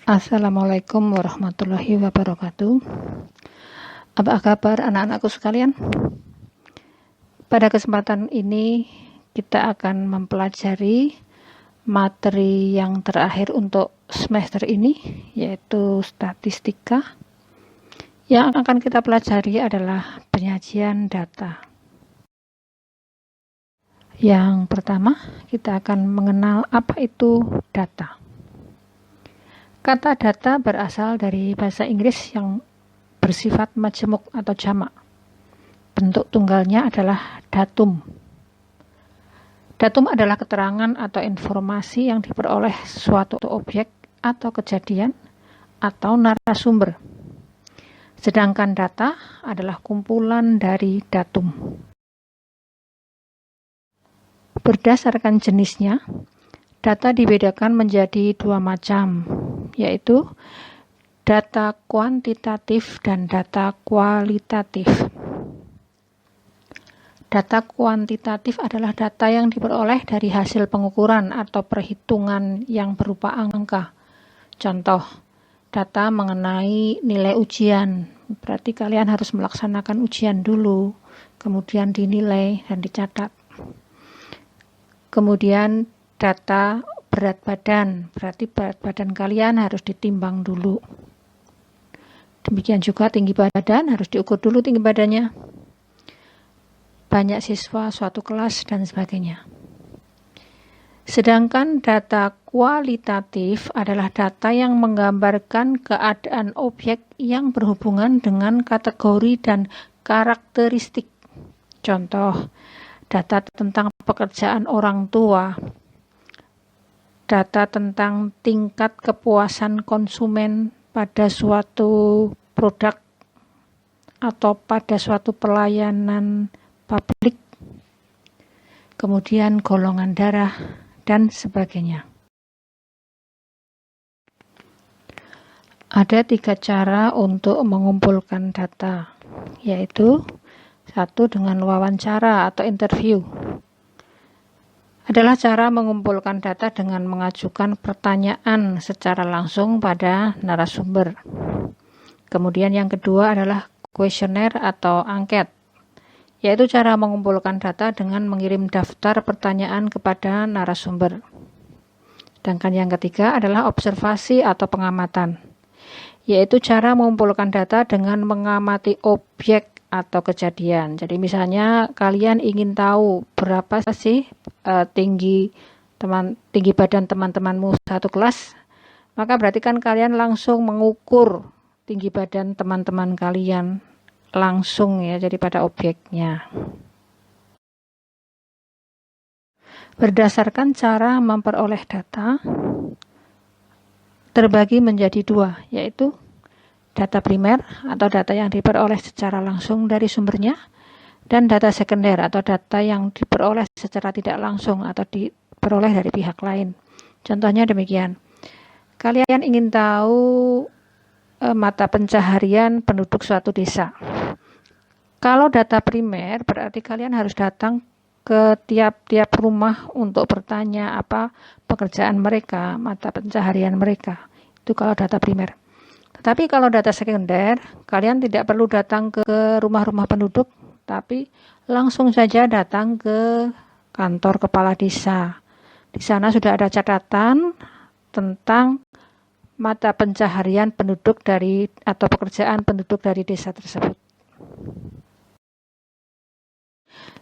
Assalamualaikum warahmatullahi wabarakatuh. Apa kabar anak-anakku sekalian? Pada kesempatan ini kita akan mempelajari materi yang terakhir untuk semester ini, yaitu statistika. Yang akan kita pelajari adalah penyajian data. Yang pertama, kita akan mengenal apa itu data. Kata data berasal dari bahasa Inggris yang bersifat majemuk atau jamak. Bentuk tunggalnya adalah datum. Datum adalah keterangan atau informasi yang diperoleh suatu objek atau kejadian atau narasumber. Sedangkan data adalah kumpulan dari datum. Berdasarkan jenisnya, data dibedakan menjadi dua macam, yaitu data kuantitatif dan data kualitatif. Data kuantitatif adalah data yang diperoleh dari hasil pengukuran atau perhitungan yang berupa angka. Contoh, data mengenai nilai ujian. Berarti kalian harus melaksanakan ujian dulu, kemudian dinilai dan dicatat. Kemudian data berat badan, berarti berat badan kalian harus ditimbang dulu. Demikian juga tinggi badan, harus diukur dulu tinggi badannya. Banyak siswa suatu kelas dan sebagainya. Sedangkan data kualitatif adalah data yang menggambarkan keadaan objek yang berhubungan dengan kategori dan karakteristik. Contoh, data tentang pekerjaan orang tua, data tentang tingkat kepuasan konsumen pada suatu produk atau pada suatu pelayanan publik, kemudian golongan darah, dan sebagainya. Ada 3 cara untuk mengumpulkan data, yaitu 1 dengan wawancara atau interview. Adalah cara mengumpulkan data dengan mengajukan pertanyaan secara langsung pada narasumber. Kemudian yang kedua adalah kuesioner atau angket, yaitu cara mengumpulkan data dengan mengirim daftar pertanyaan kepada narasumber. Sedangkan yang ketiga adalah observasi atau pengamatan, yaitu cara mengumpulkan data dengan mengamati objek atau kejadian. Jadi misalnya kalian ingin tahu berapa sih tinggi badan teman-temanmu satu kelas, maka berarti kan kalian langsung mengukur tinggi badan teman-teman kalian langsung ya, jadi pada objeknya. Berdasarkan cara memperoleh data terbagi menjadi 2, yaitu data primer atau data yang diperoleh secara langsung dari sumbernya, dan data sekunder atau data yang diperoleh secara tidak langsung atau diperoleh dari pihak lain. Contohnya demikian. Kalian ingin tahu mata pencaharian penduduk suatu desa. Kalau data primer berarti kalian harus datang ke tiap-tiap rumah untuk bertanya apa pekerjaan mereka, mata pencaharian mereka. Itu kalau data primer. Tetapi kalau data sekunder, kalian tidak perlu datang ke rumah-rumah penduduk, tapi langsung saja datang ke kantor kepala desa. Di sana sudah ada catatan tentang mata pencaharian penduduk dari atau pekerjaan penduduk dari desa tersebut.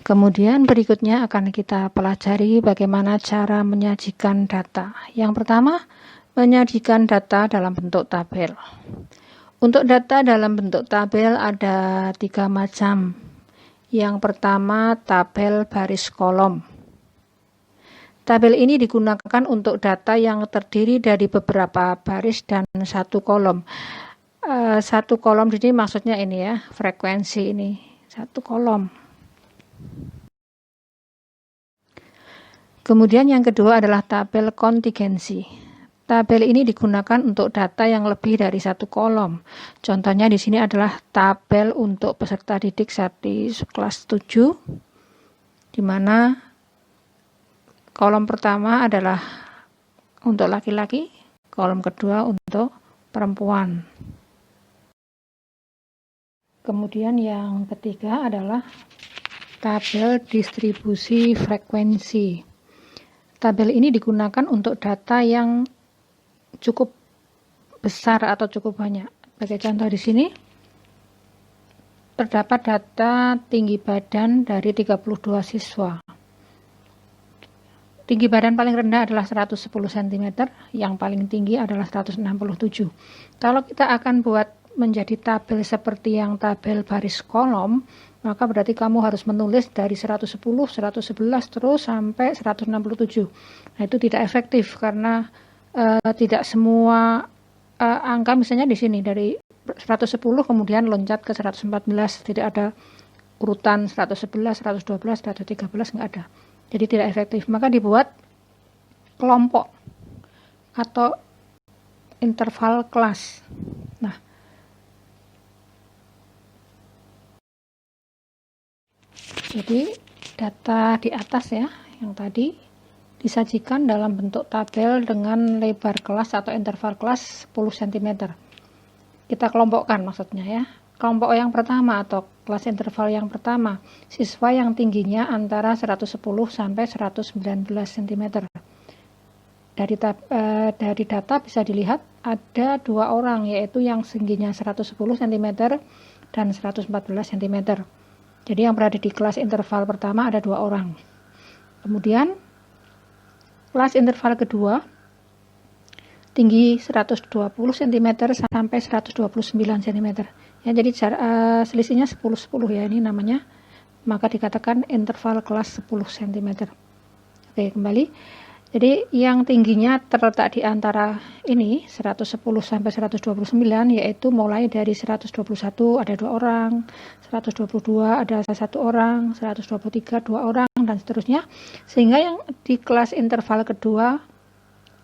Kemudian berikutnya akan kita pelajari bagaimana cara menyajikan data. Yang pertama, menyajikan data dalam bentuk tabel. Untuk data dalam bentuk tabel ada 3 macam. Yang pertama, tabel baris kolom. Tabel ini digunakan untuk data yang terdiri dari beberapa baris dan 1 kolom. 1 kolom jadi maksudnya ini ya, frekuensi ini 1 kolom. Kemudian yang kedua adalah tabel kontingensi. Tabel ini digunakan untuk data yang lebih dari 1 kolom. Contohnya di sini adalah tabel untuk peserta didik di kelas 7, di mana kolom pertama adalah untuk laki-laki, kolom kedua untuk perempuan. Kemudian yang ketiga adalah tabel distribusi frekuensi. Tabel ini digunakan untuk data yang cukup besar atau cukup banyak. Sebagai contoh di sini terdapat data tinggi badan dari 32 siswa. Tinggi badan paling rendah adalah 110 cm, yang paling tinggi adalah 167. Kalau kita akan buat menjadi tabel seperti yang tabel baris kolom, maka berarti kamu harus menulis dari 110, 111 terus sampai 167. Nah, itu tidak efektif karena tidak semua angka, misalnya di sini dari 110 kemudian loncat ke 114, tidak ada urutan 111, 112, 113, enggak ada. Jadi tidak efektif. Maka dibuat kelompok atau interval kelas. Nah, jadi data di atas ya, yang tadi disajikan dalam bentuk tabel dengan lebar kelas atau interval kelas 10 cm. Kita kelompokkan maksudnya ya. Kelompok yang pertama atau kelas interval yang pertama, siswa yang tingginya antara 110 sampai 119 cm. Dari data bisa dilihat ada 2 orang, yaitu yang tingginya 110 cm dan 114 cm. Jadi yang berada di kelas interval pertama ada 2 orang. Kemudian kelas interval kedua tinggi 120 cm sampai 129 cm. Ya, jadi selisihnya 10-10 ya, ini namanya, maka dikatakan interval kelas 10 cm. Oke, kembali. Jadi yang tingginya terletak di antara ini 110 sampai 129, yaitu mulai dari 121 ada 2 orang, 122 ada 1 orang, 123 2 orang, dan seterusnya. Sehingga yang di kelas interval kedua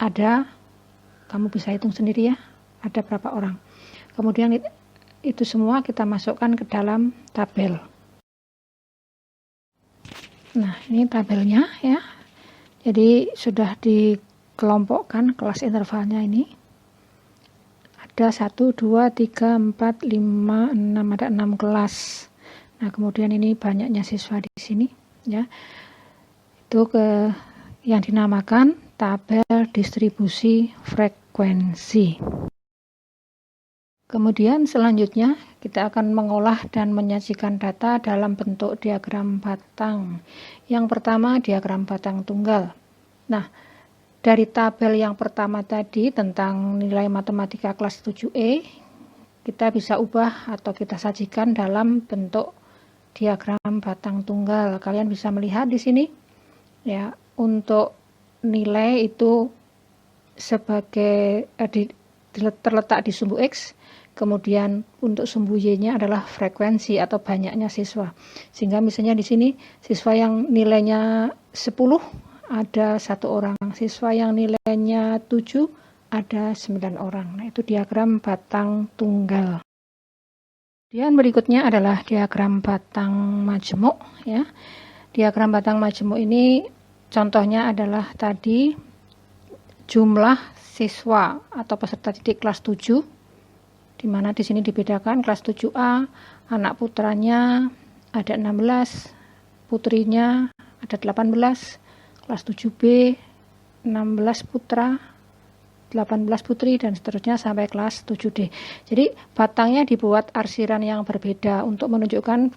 ada, kamu bisa hitung sendiri ya, ada berapa orang. Kemudian itu semua kita masukkan ke dalam tabel. Nah, ini tabelnya ya. Jadi sudah dikelompokkan kelas intervalnya ini. Ada 1, 2, 3, 4, 5, 6, ada 6 kelas. Nah, kemudian ini banyaknya siswa di sini ya. Itu yang dinamakan tabel distribusi frekuensi. Kemudian selanjutnya kita akan mengolah dan menyajikan data dalam bentuk diagram batang. Yang pertama diagram batang tunggal. Nah, dari tabel yang pertama tadi tentang nilai matematika kelas 7E, kita bisa ubah atau kita sajikan dalam bentuk diagram batang tunggal. Kalian bisa melihat di sini ya, untuk nilai itu sebagai terletak di sumbu X. Kemudian untuk sumbu Y-nya adalah frekuensi atau banyaknya siswa. Sehingga misalnya di sini siswa yang nilainya 10 ada 1 orang, siswa yang nilainya 7 ada 9 orang. Nah, itu diagram batang tunggal. Kemudian berikutnya adalah diagram batang majemuk ya. Diagram batang majemuk ini contohnya adalah tadi jumlah siswa atau peserta didik kelas 7, di mana di sini dibedakan kelas 7A, anak putranya ada 16, putrinya ada 18, kelas 7B 16 putra, 18 putri, dan seterusnya sampai kelas 7D. Jadi batangnya dibuat arsiran yang berbeda untuk menunjukkan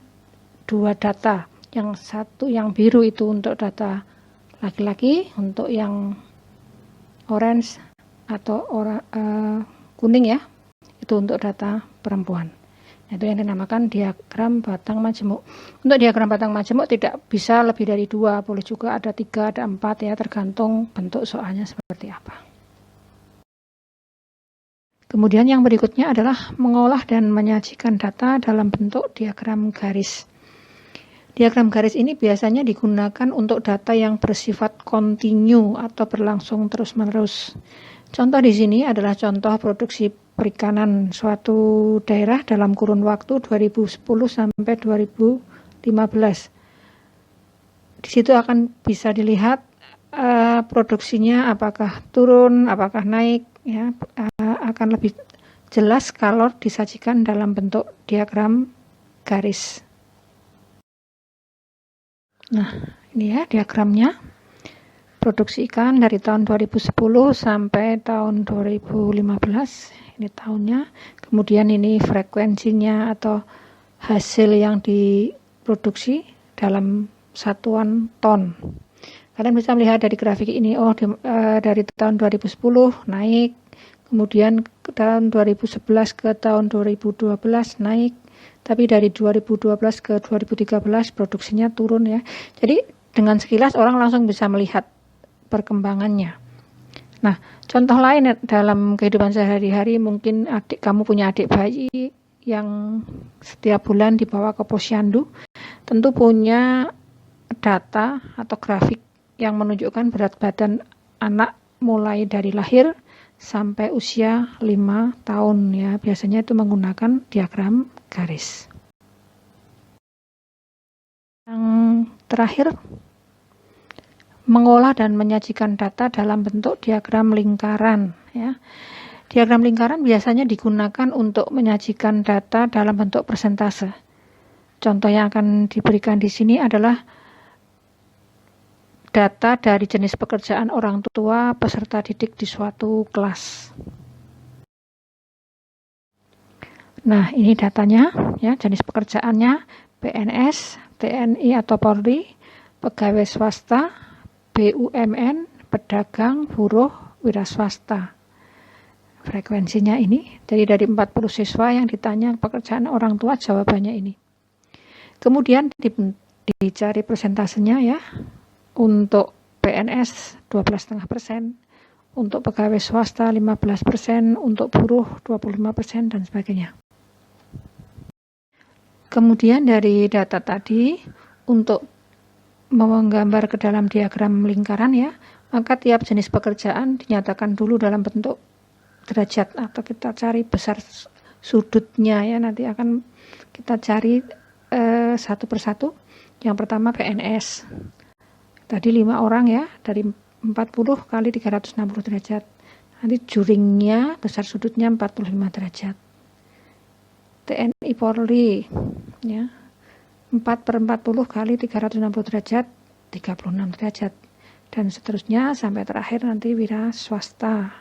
2 data. Yang satu yang biru itu untuk data laki-laki, untuk yang orange atau kuning ya, itu untuk data perempuan. Itu yang dinamakan diagram batang majemuk. Untuk diagram batang majemuk tidak bisa lebih dari 2, boleh juga ada 3, ada 4 ya, tergantung bentuk soalnya seperti apa. Kemudian yang berikutnya adalah mengolah dan menyajikan data dalam bentuk diagram garis. Diagram garis ini biasanya digunakan untuk data yang bersifat kontinu atau berlangsung terus-menerus. Contoh di sini adalah contoh produksi perikanan suatu daerah dalam kurun waktu 2010 sampai 2015. Di situ akan bisa dilihat produksinya apakah turun, apakah naik ya, akan lebih jelas kalau disajikan dalam bentuk diagram garis. Nah, ini ya diagramnya. Produksi ikan dari tahun 2010 sampai tahun 2015, ini tahunnya. Kemudian ini frekuensinya atau hasil yang diproduksi dalam satuan ton. Kalian bisa melihat dari grafik ini, dari tahun 2010 naik, kemudian ke tahun 2011 ke tahun 2012 naik, tapi dari 2012 ke 2013 produksinya turun ya. Jadi dengan sekilas orang langsung bisa melihat perkembangannya. Nah, contoh lain dalam kehidupan sehari-hari, mungkin kamu punya adik bayi yang setiap bulan dibawa ke posyandu, tentu punya data atau grafik yang menunjukkan berat badan anak mulai dari lahir sampai usia 5 tahun ya. Biasanya itu menggunakan diagram garis. Yang terakhir, mengolah dan menyajikan data dalam bentuk diagram lingkaran ya. Diagram lingkaran biasanya digunakan untuk menyajikan data dalam bentuk persentase. Contoh yang akan diberikan di sini adalah data dari jenis pekerjaan orang tua peserta didik di suatu kelas. Nah, ini datanya ya, jenis pekerjaannya PNS, TNI atau Polri, pegawai swasta, BUMN, pedagang, buruh, wira swasta. Frekuensinya ini, jadi dari 40 siswa yang ditanya pekerjaan orang tua, jawabannya ini. Kemudian dicari persentasenya ya, untuk PNS 12,5%, untuk pegawai swasta 15%, untuk buruh 25% dan sebagainya. Kemudian dari data tadi, untuk menggambar ke dalam diagram lingkaran ya, maka tiap jenis pekerjaan dinyatakan dulu dalam bentuk derajat, atau kita cari besar sudutnya ya, nanti akan kita cari satu persatu. Yang pertama PNS, tadi 5 orang ya, dari 40 kali 360 derajat, nanti juringnya besar sudutnya 45 derajat. TNI Polri ya, 4/40 kali 360 derajat, 36 derajat, dan seterusnya sampai terakhir nanti wira swasta.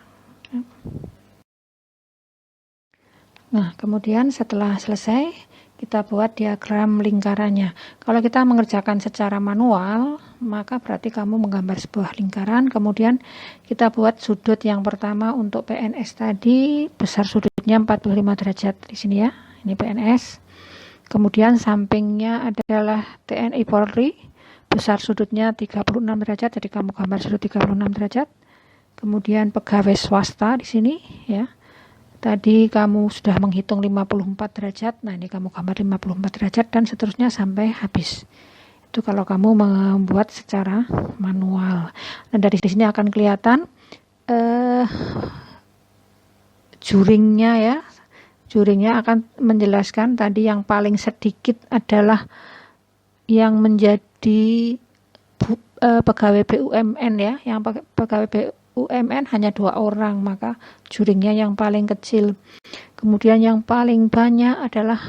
Nah, kemudian setelah selesai, kita buat diagram lingkarannya. Kalau kita mengerjakan secara manual, maka berarti kamu menggambar sebuah lingkaran, kemudian kita buat sudut yang pertama untuk PNS tadi, besar sudutnya 45 derajat di sini ya, ini PNS. Kemudian sampingnya adalah TNI Polri, besar sudutnya 36 derajat, jadi kamu gambar sudut 36 derajat. Kemudian pegawai swasta di sini ya. Tadi kamu sudah menghitung 54 derajat, nah ini kamu gambar 54 derajat dan seterusnya sampai habis. Itu kalau kamu membuat secara manual. Dan dari sini akan kelihatan juringnya ya. Juringnya akan menjelaskan tadi yang paling sedikit adalah yang menjadi pegawai BUMN ya, yang pegawai BUMN hanya 2 orang, maka juringnya yang paling kecil. Kemudian yang paling banyak adalah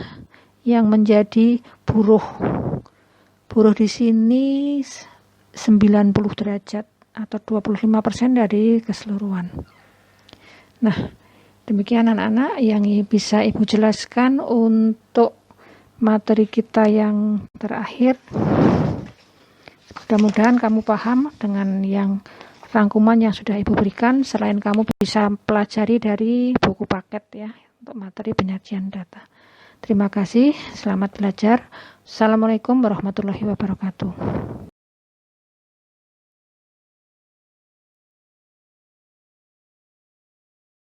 yang menjadi buruh. Buruh di sini 90 derajat atau 25% dari keseluruhan. Nah, demikian anak-anak yang bisa Ibu jelaskan untuk materi kita yang terakhir. Mudah-mudahan kamu paham dengan yang rangkuman yang sudah Ibu berikan, selain kamu bisa pelajari dari buku paket ya, untuk materi penyajian data. Terima kasih, selamat belajar. Assalamualaikum warahmatullahi wabarakatuh.